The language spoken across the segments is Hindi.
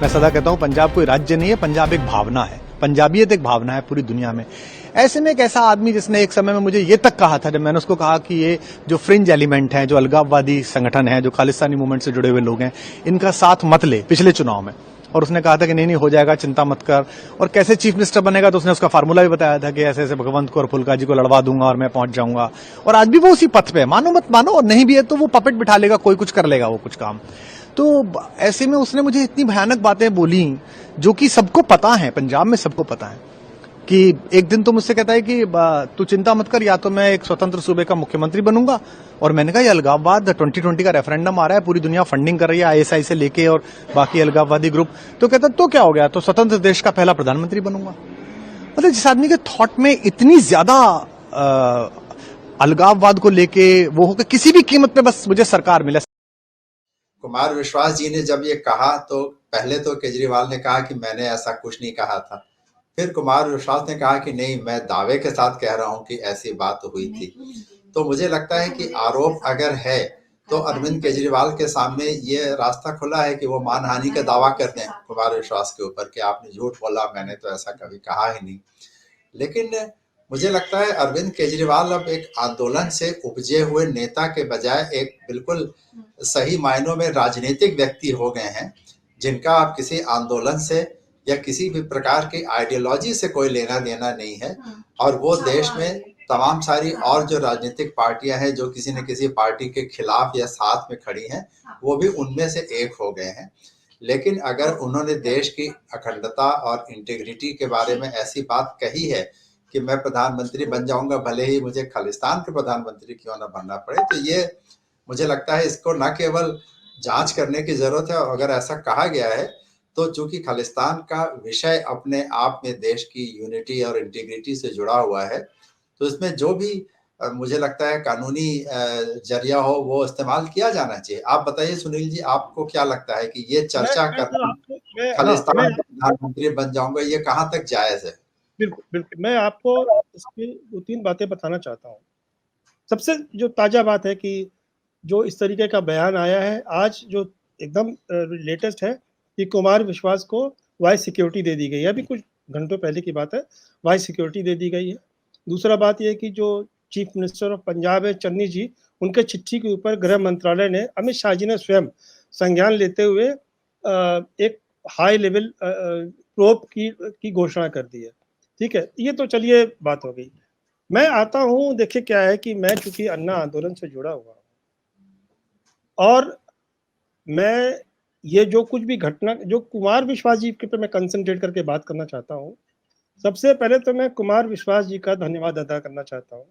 मैं सदा कहता हूं पंजाब कोई राज्य नहीं है, पंजाब एक भावना है, पंजाबियत एक भावना है पूरी दुनिया में। ऐसे में एक ऐसा आदमी जिसने एक समय में मुझे ये तक कहा था, जब मैंने उसको कहा कि ये जो फ्रिंज एलिमेंट है, जो अलगाववादी संगठन है, जो खालिस्तानी मूवमेंट से जुड़े हुए लोग हैं, इनका साथ मत ले पिछले चुनाव में। और उसने कहा था कि नहीं हो जाएगा, चिंता मत कर। और कैसे चीफ मिनिस्टर बनेगा तो उसने उसका फार्मूला भी बताया था कि ऐसे ऐसे भगवंत को और फुल्का जी को लड़वा दूंगा और मैं पहुंच जाऊंगा। और आज भी वो उसी पथ पे, मानो मत मानो, और नहीं भी है तो वो पपेट बिठा लेगा, कोई कुछ कर लेगा वो कुछ काम। तो ऐसे में उसने मुझे इतनी भयानक बातें बोली जो कि सबको पता है, पंजाब में सबको पता है। कि एक दिन तो मुझसे कहता है कि तू चिंता मत कर, या तो मैं एक स्वतंत्र सूबे का मुख्यमंत्री बनूंगा। और मैंने कहा ये अलगाववाद 2020 का रेफरेंडम आ रहा है, पूरी दुनिया फंडिंग कर रही है आईएसआई से लेके और बाकी अलगाववादी ग्रुप। तो कहता तो क्या हो गया, तो स्वतंत्र देश का पहला प्रधानमंत्री बनूंगा। मतलब जिस आदमी के थॉट में इतनी ज्यादा अलगाववाद को लेके वो हो कि किसी भी कीमत पे बस मुझे सरकार मिले। कुमार विश्वास जी ने जब ये कहा तो पहले तो केजरीवाल ने कहा कि मैंने ऐसा कुछ नहीं कहा था। फिर कुमार विश्वास ने कहा कि नहीं, मैं दावे के साथ कह रहा हूं कि ऐसी बात हुई थी। तो मुझे लगता है कि आरोप अगर है तो अरविंद केजरीवाल के सामने ये रास्ता खुला है कि वो मानहानि का दावा कर दें कुमार विश्वास के ऊपर कि आपने झूठ बोला, मैंने तो ऐसा कभी कहा ही नहीं। लेकिन मुझे लगता है अरविंद केजरीवाल अब एक आंदोलन से उपजे हुए नेता के बजाय एक बिल्कुल सही मायनों में राजनीतिक व्यक्ति हो गए हैं, जिनका अब किसी आंदोलन से या किसी भी प्रकार की आइडियोलॉजी से कोई लेना देना नहीं है। और वो देश में तमाम सारी और जो राजनीतिक पार्टियां हैं जो किसी न किसी पार्टी के खिलाफ या साथ में खड़ी हैं, वो भी उनमें से एक हो गए हैं। लेकिन अगर उन्होंने देश की अखंडता और इंटीग्रिटी के बारे में ऐसी बात कही है कि मैं प्रधानमंत्री बन जाऊंगा, भले ही मुझे खालिस्तान के प्रधानमंत्री क्यों ना बनना पड़े, तो ये मुझे लगता है इसको न केवल जांच करने की जरूरत है, और अगर ऐसा कहा गया है तो चूंकि खालिस्तान का विषय अपने आप में देश की यूनिटी और इंटीग्रिटी से जुड़ा हुआ है, तो इसमें जो भी मुझे लगता है कानूनी जरिया हो वो इस्तेमाल किया जाना चाहिए। आप बताइए सुनील जी, आपको क्या लगता है कि ये चर्चा करना खालिस्तान का प्रधानमंत्री बन जाऊंगा, ये कहाँ तक जायज है? बिल्कुल बिल्कुल, मैं आपको इसकी 2-3 बातें बताना चाहता हूँ। सबसे जो ताज़ा बात है कि जो इस तरीके का बयान आया है आज, जो एकदम लेटेस्ट है कि कुमार विश्वास को वाइस सिक्योरिटी दे दी गई है। अभी कुछ घंटों पहले की बात है, वाइस सिक्योरिटी दे दी गई है। दूसरा बात यह कि जो चीफ मिनिस्टर ऑफ पंजाब है चन्नी जी, उनके चिट्ठी के ऊपर गृह मंत्रालय ने, अमित शाह जी ने स्वयं संज्ञान लेते हुए एक हाई लेवल प्रोब की घोषणा कर दी है। ठीक है, ये तो चलिए बात हो गई। मैं आता हूँ, देखिए क्या है कि मैं चूंकि अन्ना आंदोलन से जुड़ा हुआ हूँ और मैं ये जो कुछ भी घटना, जो कुमार विश्वास जी के पे मैं कंसंट्रेट करके बात करना चाहता हूँ। सबसे पहले तो मैं कुमार विश्वास जी का धन्यवाद अदा करना चाहता हूँ,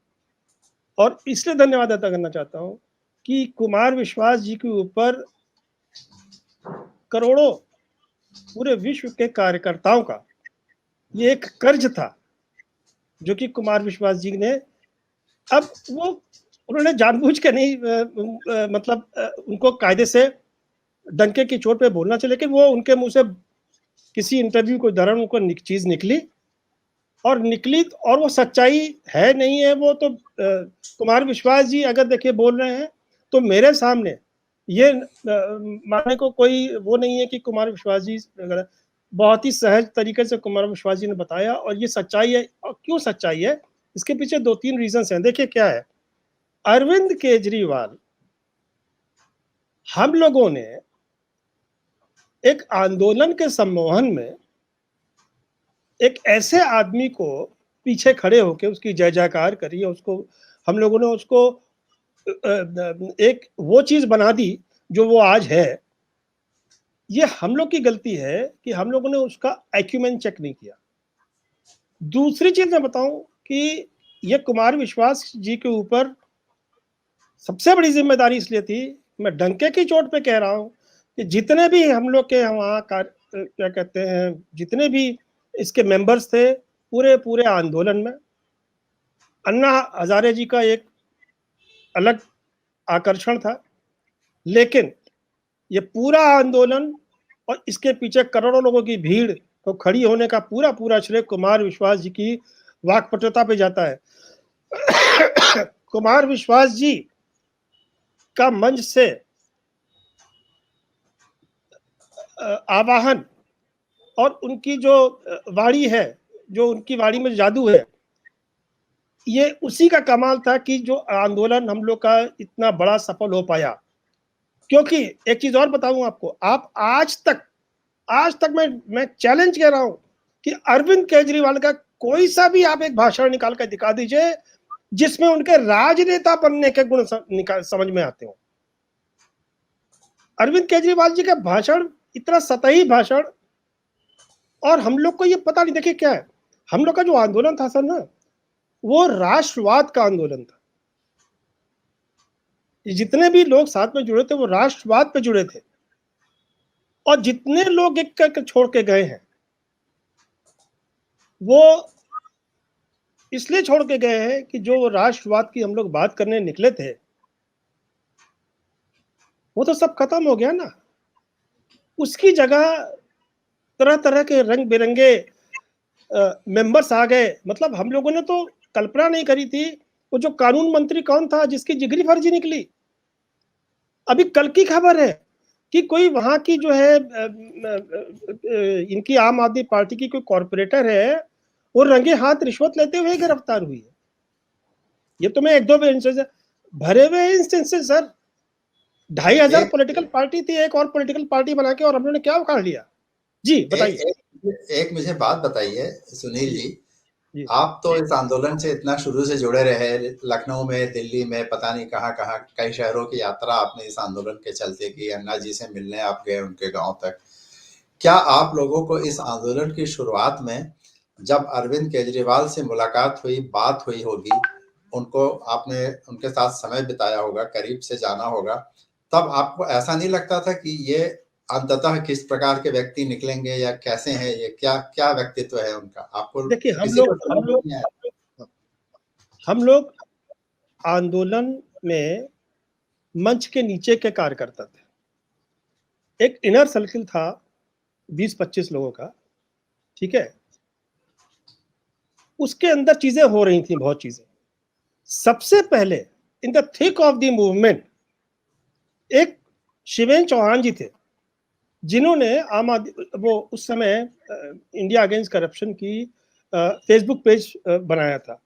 और इसलिए धन्यवाद अदा करना चाहता हूँ कि कुमार विश्वास जी के ऊपर करोड़ों पूरे विश्व के कार्यकर्ताओं का ये एक कर्ज था जो कि कुमार विश्वास जी ने, अब वो उन्होंने जानबूझ के नहीं, मतलब उनको कायदे से डंके की चोट पे बोलना चाहिए, लेकिन वो उनके मुंह से किसी इंटरव्यू के दौरान उनको चीज निकली और वो सच्चाई है नहीं है। वो तो कुमार विश्वास जी अगर देखिए बोल रहे हैं तो मेरे सामने ये मानने को कोई वो नहीं है कि कुमार विश्वास जी बहुत ही सहज तरीके से कुमार विश्वास जी ने बताया, और ये सच्चाई है। और क्यों सच्चाई है, इसके पीछे 2-3 रीजंस हैं। देखिए क्या है, अरविंद केजरीवाल, हम लोगों ने एक आंदोलन के सम्मोहन में एक ऐसे आदमी को पीछे खड़े होकर उसकी जय जयकार करी, उसको हम लोगों ने उसको एक वो चीज बना दी जो वो आज है। ये हम लोग की गलती है कि हम लोगों ने उसका एक्यूमेन चेक नहीं किया। दूसरी चीज मैं बताऊं कि ये कुमार विश्वास जी के ऊपर सबसे बड़ी जिम्मेदारी इसलिए थी, मैं डंके की चोट पे कह रहा हूं कि जितने भी हम लोग के वहाँ क्या कहते हैं, जितने भी इसके मेंबर्स थे पूरे पूरे आंदोलन में, अन्ना हजारे जी का एक अलग आकर्षण था, लेकिन ये पूरा आंदोलन और इसके पीछे करोड़ों लोगों की भीड़ को खड़ी होने का पूरा पूरा श्रेय कुमार विश्वास जी की वाक्पटुता पे जाता है। कुमार विश्वास जी का मंच से आवाहन और उनकी जो वाणी है, जो उनकी वाणी में जादू है, ये उसी का कमाल था कि जो आंदोलन हम लोग का इतना बड़ा सफल हो पाया। क्योंकि एक चीज और बताऊं आपको, आप आज तक मैं चैलेंज कर रहा हूं कि अरविंद केजरीवाल का कोई सा भी आप एक भाषण निकाल कर दिखा दीजिए जिसमें उनके राजनेता बनने के गुण समझ में आते हो। अरविंद केजरीवाल जी का भाषण इतना सतही भाषण, और हम लोग को ये पता नहीं। देखिए क्या है, हम लोग का जो आंदोलन था सर ना, वो राष्ट्रवाद का आंदोलन था। जितने भी लोग साथ में जुड़े थे वो राष्ट्रवाद पे जुड़े थे, और जितने लोग एक करके छोड़ के गए हैं वो इसलिए छोड़ के गए हैं कि जो राष्ट्रवाद की हम लोग बात करने निकले थे वो तो सब खत्म हो गया ना। उसकी जगह तरह तरह के रंग बिरंगे मेंबर्स आ गए। मतलब हम लोगों ने तो कल्पना नहीं करी थी। वो जो कानून मंत्री कौन था जिसकी जिगरी फर्जी निकली, अभी कल की खबर है कि कोई वहां की जो है इनकी आम आदमी पार्टी की कोई कॉर्पोरेटर है, वो रंगे हाथ रिश्वत लेते हुए गिरफ्तार हुई है। ये तो मैं एक दो इंस्टेंस भरे हुए इंस्टेंसेस सर। 2,500 एक पॉलिटिकल पार्टी थी, एक और पॉलिटिकल पार्टी बना के, और हम लोगों ने क्या उखाड़ लिया। जी बताइए। एक मुझे बात बताइए सुनील जी, जी आप तो इस आंदोलन से इतना शुरू से जुड़े रहे, लखनऊ में, दिल्ली में, पता नहीं कहाँ कहाँ कई शहरों की यात्रा आपने इस आंदोलन के चलते की, अन्ना जी से मिलने आप गए उनके गांव तक। क्या आप लोगों को इस आंदोलन की शुरुआत में जब अरविंद केजरीवाल से मुलाकात हुई, बात हुई होगी, उनको आपने उनके साथ समय बिताया होगा, करीब से जाना होगा, तब आपको ऐसा नहीं लगता था कि ये अंततः किस प्रकार के व्यक्ति निकलेंगे या कैसे हैं ये, क्या क्या व्यक्तित्व है उनका? आपको देखिए, किसी को समझ नहीं आया? हम लोग आंदोलन में मंच के नीचे के कार्यकर्ता थे। एक इनर सर्किल था 20-25 लोगों का, ठीक है। उसके अंदर चीजें हो रही थी, बहुत चीजें। सबसे पहले in the thick of the movement एक शिवेंद्र चौहान जी थे, जिन्होंने आम आदमी, वो उस समय इंडिया अगेंस्ट करप्शन की फेसबुक पेज बनाया था।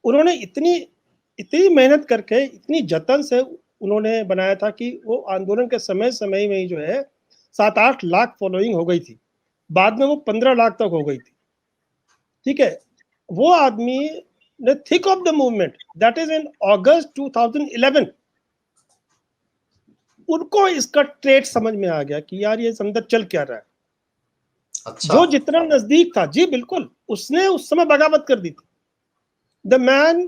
उन्होंने इतनी इतनी मेहनत करके, इतनी जतन से उन्होंने बनाया था कि वो आंदोलन के समय समय में ही जो है 7-8 लाख फॉलोइंग हो गई थी। बाद में वो 15 लाख तक हो गई थी, ठीक है। वो आदमी ने thick of the movement, that is in August 2011, उनको इसका ट्रेड समझ में आ गया कि यार ये अंदर चल क्या रहा है। अच्छा, जो जितना नजदीक था, जी बिल्कुल, उसने उस समय बगावत कर दी थी। द मैन,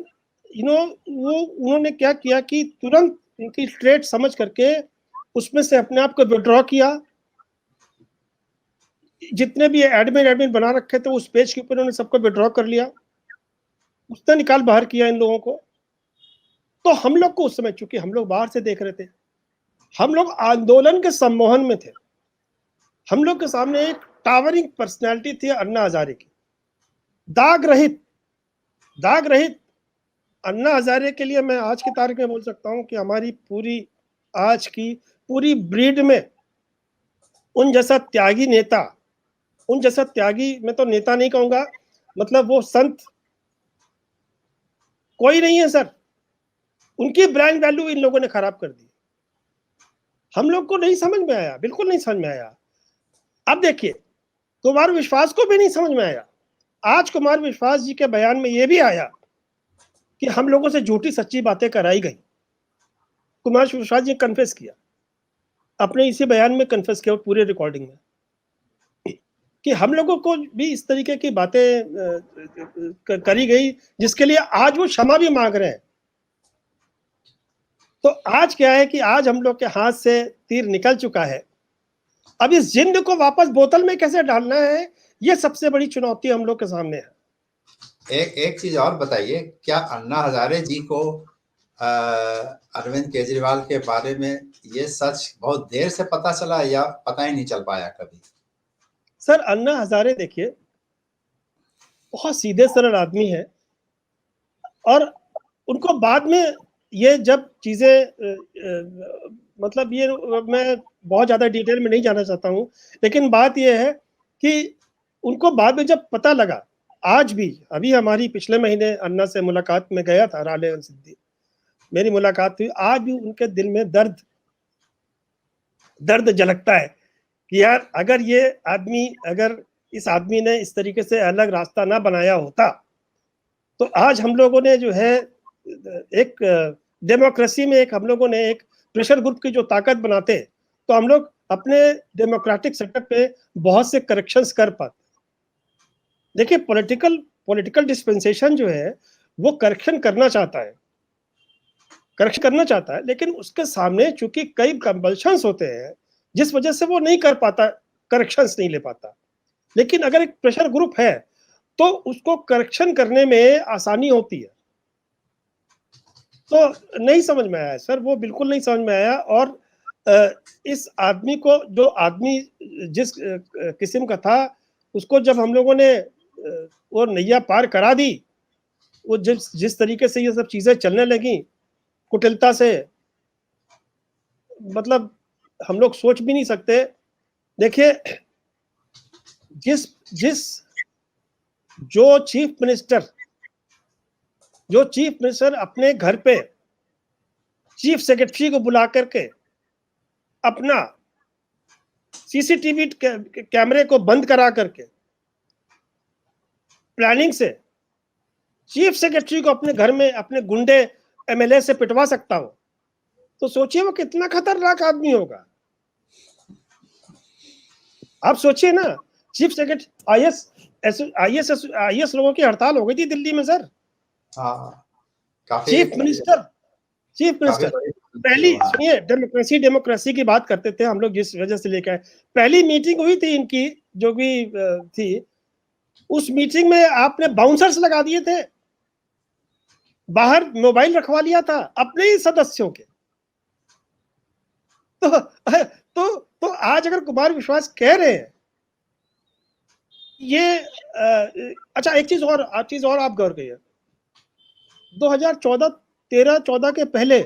वो उन्होंने क्या किया कि तुरंत उनकी ट्रेड समझ करके उसमें से अपने आप को विड्रॉ किया। जितने भी एडमिन बना रखे थे उस पेज के ऊपर उन्होंने सबको विड्रॉ कर लिया, उसने निकाल बाहर किया इन लोगों को। तो हम लोग को उस समय, चूंकि हम लोग बाहर से देख रहे थे, हम लोग आंदोलन के सम्मोहन में थे। हम लोग के सामने एक टावरिंग पर्सनैलिटी थी अन्ना हजारे की, दाग रहित अन्ना हजारे के लिए मैं आज की तारीख में बोल सकता हूं कि हमारी पूरी आज की पूरी ब्रीड में उन जैसा त्यागी नेता, उन जैसा त्यागी, मैं तो नेता नहीं कहूंगा, मतलब वो संत कोई नहीं है सर। उनकी ब्रांड वैल्यू इन लोगों ने खराब कर दी। हम लोग को नहीं समझ में आया, बिल्कुल नहीं समझ में आया। अब देखिए, कुमार विश्वास को भी नहीं समझ में आया। आज कुमार विश्वास जी के बयान में यह भी आया कि हम लोगों से झूठी सच्ची बातें कराई गई। कुमार विश्वास जी कन्फेस किया, अपने इसी बयान में कन्फेस किया, पूरे रिकॉर्डिंग में, कि हम लोगों को भी इस तरीके की बातें करी गई जिसके लिए आज वो क्षमा भी मांग रहे हैं। तो आज क्या है कि आज हम लोग के हाथ से तीर निकल चुका है। अब इस जिंद को वापस बोतल में कैसे डालना है, ये सबसे बड़ी चुनौती हम लोग के सामने है। एक चीज और बताइए, क्या अन्ना हजारे जी को अरविंद केजरीवाल के बारे में ये सच बहुत देर से पता चला या पता ही नहीं चल पाया कभी? सर, अन्ना हजारे देखिए बहुत सीधे सरल आदमी है, और उनको बाद में ये जब चीजें मतलब ये मैं बहुत ज्यादा डिटेल में नहीं जाना चाहता हूँ, लेकिन बात ये है कि उनको बाद में जब पता लगा, आज भी अभी हमारी पिछले महीने अन्ना से मुलाकात में गया था, राले सिद्दीकी, मेरी मुलाकात हुई, आज भी उनके दिल में दर्द दर्द झलकता है कि यार अगर ये आदमी, अगर इस आदमी ने इस तरीके से अलग रास्ता ना बनाया होता तो आज हम लोगों ने जो है एक डेमोक्रेसी में एक हम लोगों ने एक प्रेशर ग्रुप की जो ताकत बनाते तो हम लोग अपने डेमोक्रेटिक सेटअप पे बहुत से करेक्शंस कर पाते। देखिए पॉलिटिकल डिस्पेंसेशन जो है वो करेक्शन करना चाहता है, लेकिन उसके सामने चूंकि कई कंपल्शंस होते हैं जिस वजह से वो नहीं कर पाता, करेक्शंस नहीं ले पाता। लेकिन अगर एक प्रेशर ग्रुप है तो उसको करेक्शन करने में आसानी होती है। तो नहीं समझ में आया सर, वो बिल्कुल नहीं समझ में आया। और इस आदमी को, जो आदमी जिस किस्म का था, उसको जब हम लोगों ने वो नैया पार करा दी, वो जिस तरीके से ये सब चीजें चलने लगी कुटिलता से, मतलब हम लोग सोच भी नहीं सकते। देखिए जिस जिस जो चीफ मिनिस्टर अपने घर पे चीफ सेक्रेटरी को बुला करके अपना सीसीटीवी कैमरे को बंद करा करके प्लानिंग से चीफ सेक्रेटरी को अपने घर में अपने गुंडे एमएलए से पिटवा सकता हो, तो सोचिए वो कितना खतरनाक आदमी होगा। आप सोचिए ना, चीफ सेक्रेटरी आईएएस लोगों की हड़ताल हो गई थी दिल्ली में सर। हाँ, चीफ मिनिस्टर पहली, सुनिए, डेमोक्रेसी की बात करते थे हम लोग जिस वजह से लेकर, पहली मीटिंग हुई थी इनकी जो भी थी, उस मीटिंग में आपने बाउंसर्स लगा दिए थे, बाहर मोबाइल रखवा लिया था अपने ही सदस्यों के। तो आज अगर कुमार विश्वास कह रहे हैं ये अच्छा, एक चीज और आप गौर करिए, 2014 के पहले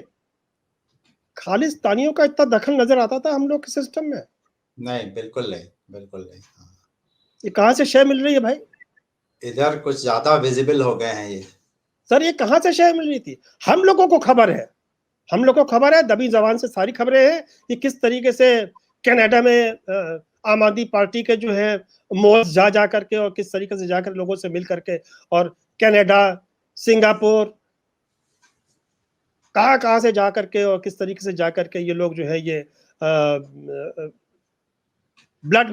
खालिस्तानियों का इतना दखल नजर आता था हम लोग के सिस्टम में? नहीं, बिल्कुल नहीं। ये कहाँ से शय मिल रही है भाई? इधर कुछ ज्यादा विजिबल हो गए हैं ये सर। ये कहाँ से शय मिल रही थी? हम लोगों को खबर है, दबी जबान से सारी खबरें हैं कि किस तरीके से कनाडा में आम आदमी पार्टी के जो है मॉल्स जा करके और किस तरीके से जाकर लोगों से मिल करके, और कनाडा, सिंगापुर, कहाँ से जा करके और किस तरीके से जा करके ये लोग जो है ये ब्लड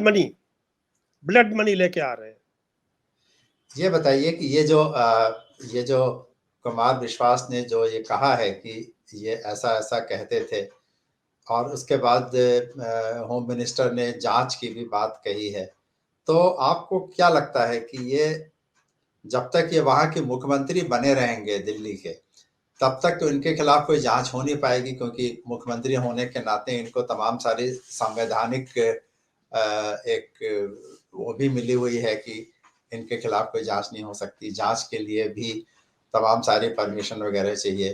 मनी लेके आ रहे हैं। ये बताइए कि ये जो कुमार विश्वास ने जो ये कहा है कि ये ऐसा कहते थे, और उसके बाद होम मिनिस्टर ने जांच की भी बात कही है, तो आपको क्या लगता है कि ये जब तक ये वहाँ के मुख्यमंत्री बने रहेंगे दिल्ली के, तब तक तो इनके खिलाफ कोई जांच हो नहीं पाएगी, क्योंकि मुख्यमंत्री होने के नाते इनको तमाम सारी संवैधानिक एक वो भी मिली हुई है कि इनके खिलाफ कोई जांच नहीं हो सकती, जांच के लिए भी तमाम सारी परमिशन वगैरह चाहिए।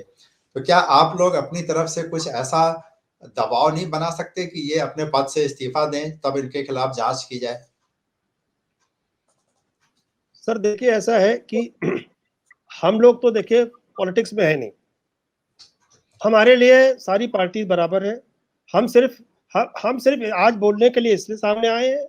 तो क्या आप लोग अपनी तरफ से कुछ ऐसा दबाव नहीं बना सकते कि ये अपने पद से इस्तीफा दें, तब इनके खिलाफ जांच की जाए? सर देखिए, ऐसा है कि हम लोग तो देखिए पॉलिटिक्स में है नहीं, हमारे लिए सारी पार्टी बराबर है। हम सिर्फ आज बोलने के लिए इसलिए सामने आए हैं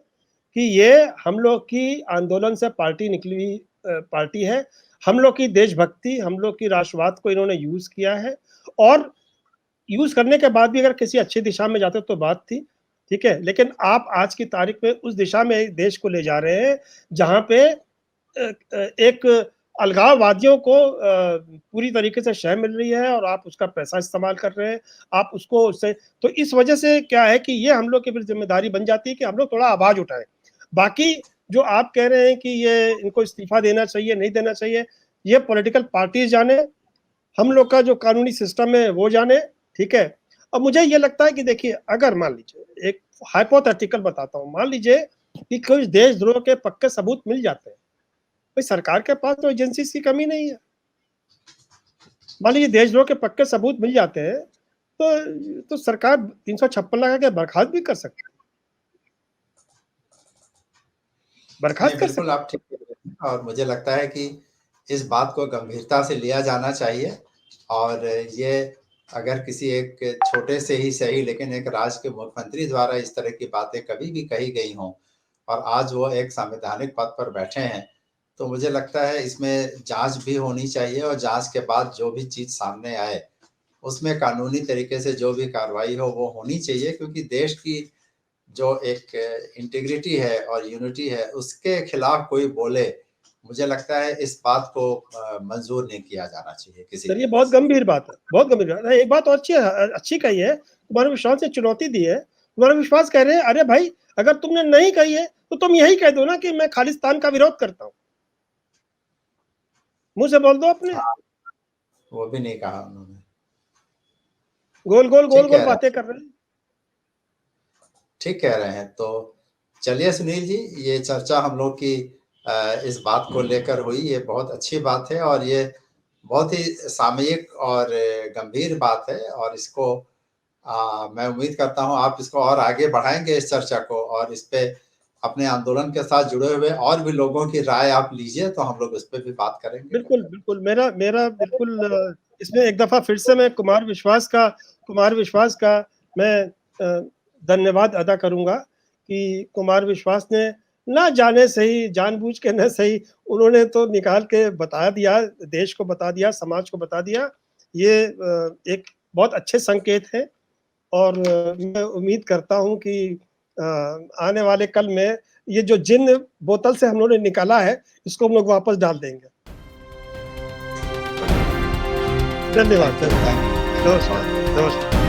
कि ये हम लोग की आंदोलन से पार्टी निकली हुई पार्टी है। हम लोग की देशभक्ति, हम लोग की राष्ट्रवाद को इन्होंने यूज किया है, और यूज करने के बाद भी अगर किसी अच्छी दिशा में जाते तो बात थी, ठीक है। लेकिन आप आज की तारीख में उस दिशा में देश को ले जा रहे हैं जहां पे एक अलगाववादियों को पूरी तरीके से शय मिल रही है और आप उसका पैसा इस्तेमाल कर रहे हैं, आप उसको उससे, तो इस वजह से क्या है कि ये हम लोग की जिम्मेदारी बन जाती है कि हम लोग थोड़ा आवाज उठाएं। बाकी जो आप कह रहे हैं कि ये इनको इस्तीफा देना चाहिए, नहीं देना चाहिए, ये पॉलिटिकल पार्टीज जाने, हम लोग का जो कानूनी सिस्टम है वो जाने, ठीक है। अब मुझे ये लगता है कि देखिए, अगर मान लीजिए, एक हाइपोथेटिकल बताता हूँ, मान लीजिए कि कुछ देशद्रोह के पक्के सबूत मिल जाते हैं, भाई सरकार के पास तो एजेंसीज की कमी नहीं है, मान लीजिए देशद्रोह के पक्के सबूत मिल जाते हैं तो सरकार 356 लगा के बर्खास्त भी कर सकती है, नहीं बर्खास्त कर बिल्कुल सकती आप ठीक कह रहे हैं और मुझे लगता है कि इस बात को गंभीरता से लिया जाना चाहिए और ये अगर किसी एक छोटे से ही सही लेकिन एक राज्य के मुख्यमंत्री द्वारा इस तरह की बातें कभी भी कही गई हों और आज वो एक संवैधानिक पद पर बैठे हैं, तो मुझे लगता है इसमें जाँच भी होनी चाहिए और जाँच के बाद जो भी चीज़ सामने आए, उसमें कानूनी तरीके से जो भी कार्रवाई हो वो होनी चाहिए क्योंकि देश की जो एक इंटीग्रिटी है और यूनिटी है, उसके खिलाफ कोई बोले, मुझे लगता है इस बात को मंज़ूर नहीं किया जाना चाहिए किसी सर, ये तरीके बहुत से। गंभीर बात है, बहुत गंभीर बात है। एक बात और अच्छी कही है, तुम्हारे विश्वास ने चुनौती दी है, तुम्हारा विश्वास कह रहे हैं, अरे भाई अगर तुमने नहीं कही है तो तुम यही कह दो ना कि मैं खालिस्तान का विरोध करता हूँ, मुंह से बोल दो अपने। हाँ, वो भी नहीं कहा उन्होंने। गोल गोल गोल ठीक गोल कह रहे बातें हैं, कर रहे हैं। ठीक कह रहे हैं। तो चलिए सुनील जी, ये चर्चा हम लोग की इस बात को लेकर हुई, ये बहुत अच्छी बात है और ये बहुत ही सामयिक और गंभीर बात है और इसको मैं उम्मीद करता हूँ आप इसको और आगे बढ़ाएँगे इस चर्चा को और इस पे अपने आंदोलन के साथ जुड़े हुए और भी लोगों की राय आप लीजिए, तो हम लोग उस पे भी बात करेंगे बिल्कुल, कभी। बिल्कुल, मेरा मेरा बिल्कुल इसमें एक दफ़ा फिर से मैं कुमार विश्वास का मैं धन्यवाद अदा करूँगा कि कुमार विश्वास ने ना जाने सही, जानबूझ के ना सही, उन्होंने तो निकाल के बता दिया, देश को बता दिया, समाज को बता दिया। ये एक बहुत अच्छे संकेत हैं और मैं उम्मीद करता हूँ कि आने वाले कल में ये जो जिन बोतल से हम लोगों ने निकाला है, इसको हम लोग वापस डाल देंगे। धन्यवाद, थैंक यू, धन्यवाद। Thank you. नमस्कार, नमस्कार।